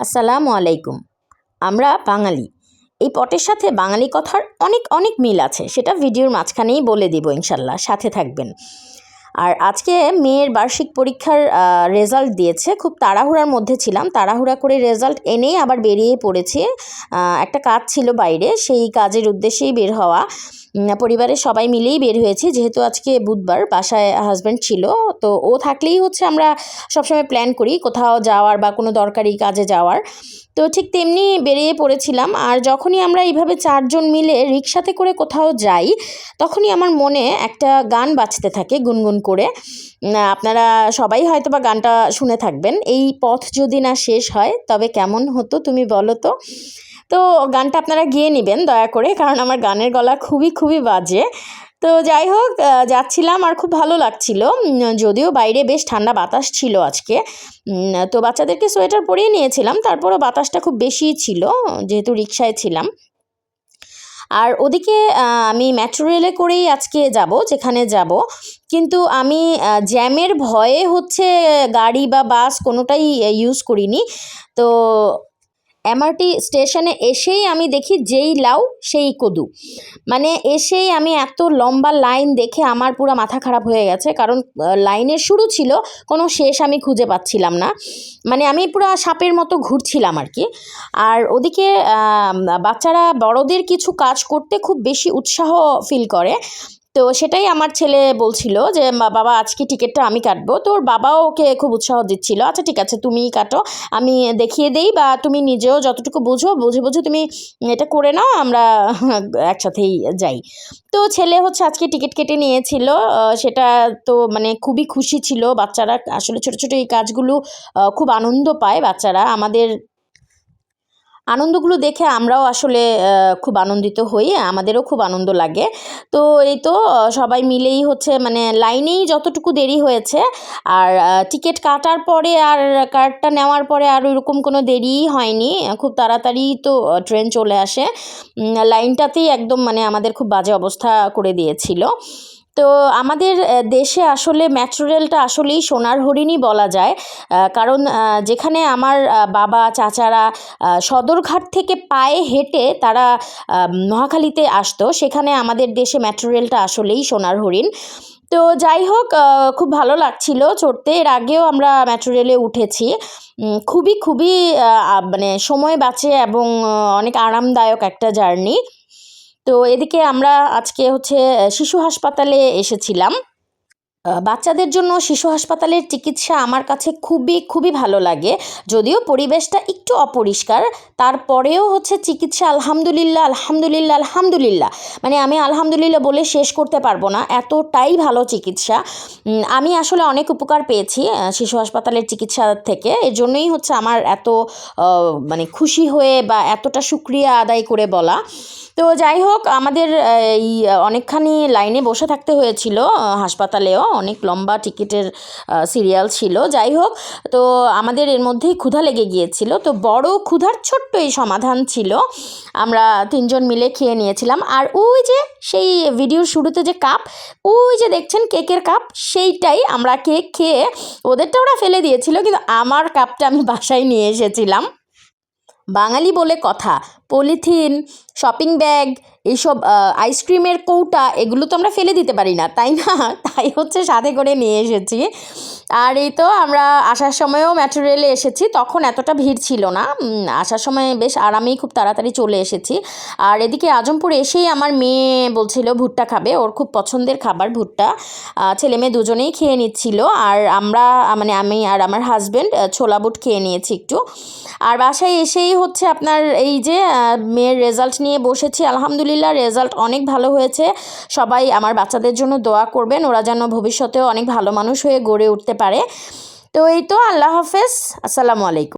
আসসালামু আলাইকুম। আমরা বাঙালি। এই পটের সাথে বাঙালি কথার অনেক অনেক মিল আছে, সেটা ভিডিওর মাঝখানেই বলে দিব ইনশাল্লাহ, সাথে থাকবেন। আর আজকে মেয়ের বার্ষিক পরীক্ষার রেজাল্ট দিয়েছে, খুব তাড়াহুড়ার মধ্যে ছিলাম, তাড়াহুড়া করে রেজাল্ট এনেই আবার বেরিয়ে পড়েছি। একটা কাজ ছিল বাইরে, সেই কাজের উদ্দেশ্যেই বের হওয়া। পরিবারের সবাই মিলেই বের হয়েছি, যেহেতু আজকে বুধবার, বাসায় হাজব্যান্ড ছিল, তো ও থাকলেই হচ্ছে আমরা সবসময় প্ল্যান করি কোথাও যাওয়ার বা কোনো দরকারি কাজে যাওয়ার। তো ঠিক তেমনি বেরিয়ে পড়েছিলাম। আর যখনই আমরা এইভাবে চারজন মিলে রিক্সাতে করে কোথাও যাই, তখনই আমার মনে একটা গান বাজতে থাকে গুনগুন করে। আপনারা সবাই হয়তো বা গানটা শুনে থাকবেন, এই পথ যদি না শেষ হয় তবে কেমন হতো তুমি বলো তো। তো গানটা আপনারা গেয়ে নেবেন দয়া করে, কারণ আমার গানের গলা খুবই খুবই বাজে। তো যাই হোক, যাচ্ছিলাম আর খুব ভালো লাগছিল, যদিও বাইরে বেশ ঠান্ডা বাতাস ছিল আজকে। তো বাচ্চাদেরকে সোয়েটার পরিয়ে নিয়েছিলাম, তারপরও বাতাসটা খুব বেশি ছিল যেহেতু রিক্সায় ছিলাম। আর ওদিকে আমি মেট্রো রেলে করেই আজকে যাব যেখানে যাব, কিন্তু আমি জ্যামের ভয়ে হচ্ছে গাড়ি বা বাস কোনোটাই ইউজ করিনি। তো এমআরটি স্টেশনে এসেই আমি দেখি যেই লাউ সেই কদু, মানে এসেই আমি এত লম্বা লাইন দেখে আমার পুরো মাথা খারাপ হয়ে গেছে, কারণ লাইনের শুরু ছিল, কোনো শেষ আমি খুঁজে পাচ্ছিলাম না, মানে আমি পুরো সাপের মতো ঘুরছিলাম আর কি। আর ওদিকে বাচ্চারা বড়দের কিছু কাজ করতে খুব বেশি উৎসাহ ফিল করে, তো সেটাই আমার ছেলে বলছিল যে বাবা আজকে টিকিটটা আমি কাটবো। তো ওর বাবাও ওকে খুব উৎসাহ দিচ্ছিল, আচ্ছা ঠিক আছে তুমিই কাটো, আমি দেখিয়ে দেই, বা তুমি নিজেও যতটুকু বুঝে বুঝে তুমি এটা করে নাও, আমরা একসাথেই যাই। তো ছেলে হচ্ছে আজকে টিকিট কেটে নিয়েছিল, সেটা তো মানে খুবই খুশি ছিল। বাচ্চারা আসলে ছোটো ছোটো এই কাজগুলো খুব আনন্দ পায় বাচ্চারা, আমাদের আনন্দগুলো দেখে আমরাও আসলে খুব আনন্দিত হই, আমাদেরও খুব আনন্দ লাগে। তো এই তো সবাই মিলেই হচ্ছে মানে লাইনেই যতটুকু দেরি হয়েছে, আর টিকিট কাটার পরে আর কার্ডটা নেওয়ার পরে আর ওইরকম কোনো দেরিই হয়নি, খুব তাড়াতাড়ি তো ট্রেন চলে আসে। লাইনটাতেই একদম মানে আমাদের খুব বাজে অবস্থা করে দিয়েছিল। তো আমাদের দেশে আসলে মেট্রো রেলটা আসলেই সোনার হরিণই বলা যায়, কারণ যেখানে আমার বাবা চাচারা সদরঘাট থেকে পায়ে হেঁটে তারা মহাখালীতে আসতো, সেখানে আমাদের দেশে মেট্রো রেলটা আসলেই সোনার হরিণ। তো যাই হোক, খুব ভালো লাগছিল চড়তে, এর আগেও আমরা মেট্রো রেলে উঠেছি, খুবই খুবই মানে সময় বাঁচে এবং অনেক আরামদায়ক একটা জার্নি। তো এদিকে আমরা আজকে হচ্ছে শিশু হাসপাতালে এসেছিলাম। বাচ্চাদের জন্য শিশু হাসপাতালের চিকিৎসা আমার কাছে খুবই খুবই ভালো লাগে, যদিও পরিবেশটা একটু অপরিষ্কার, তারপরেও হচ্ছে চিকিৎসা আলহামদুলিল্লাহ আলহামদুলিল্লাহ আলহামদুলিল্লাহ, মানে আমি আলহামদুলিল্লাহ বলে শেষ করতে পারবো না, এতটাই ভালো চিকিৎসা। আমি আসলে অনেক উপকার পেয়েছি শিশু হাসপাতালের চিকিৎসা থেকে, এর জন্যই হচ্ছে আমার এত মানে খুশি হয়ে বা এতটা শুকরিয়া আদায় করে বলা। তো যাই হোক, আমাদের এই অনেকখানি লাইনে বসে থাকতে হয়েছিল, হাসপাতালেও অনেক লম্বা টিকিটের সিরিয়াল ছিল। যাই হোক, তো আমাদের এর মধ্যেই ক্ষুধা লেগে গিয়েছিল, তো বড় ক্ষুধার ছোট্ট এই সমাধান ছিল, আমরা তিনজন মিলে খেয়ে নিয়েছিলাম। আর ওই যে সেই ভিডিওর শুরুতে যে কাপ, ওই যে দেখছেন কেকের কাপ, সেইটাই আমরা কেক খেয়ে, ওদেরটা ওরা ফেলে দিয়েছিল, কিন্তু আমার কাপটা আমি বাসায় নিয়ে এসেছিলাম। বাঙালি বলে কথা, পলিথিন, শপিং ব্যাগ, এইসব আইসক্রিমের কৌটা, এগুলো তো আমরা ফেলে দিতে পারি না, তাই না? তাই হচ্ছে সাথে করে নিয়ে এসেছি। আর এই তো আমরা আসার সময়ও মেট্রো রেলে এসেছি, তখন এতটা ভিড় ছিল না, আসার সময় বেশ আরামেই খুব তাড়াতাড়ি চলে এসেছি। আর এদিকে আজমপুর এসেই আমার মেয়ে বলছিল ভুট্টা খাবে, ওর খুব পছন্দের খাবার ভুট্টা, ছেলে মেয়ে দুজনেই খেয়ে নিচ্ছিল। আর আমরা মানে আমি আর আমার হাজব্যান্ড ছোলা বুট খেয়ে নিয়েছি একটু। আর বাসায় এসেই হচ্ছে আপনার এই যে মেয়ের রেজাল্ট নিয়ে বসেছি, আলহামদুলিল্লাহ রেজাল্ট অনেক ভালো হয়েছে। সবাই আমার বাচ্চাদের জন্য দোয়া করবেন, ওরা যেন ভবিষ্যতেও অনেক ভালো মানুষ হয়ে গড়ে উঠতে পারে। তো এই তো, আল্লাহ হাফেজ, আসসালামু আলাইকুম।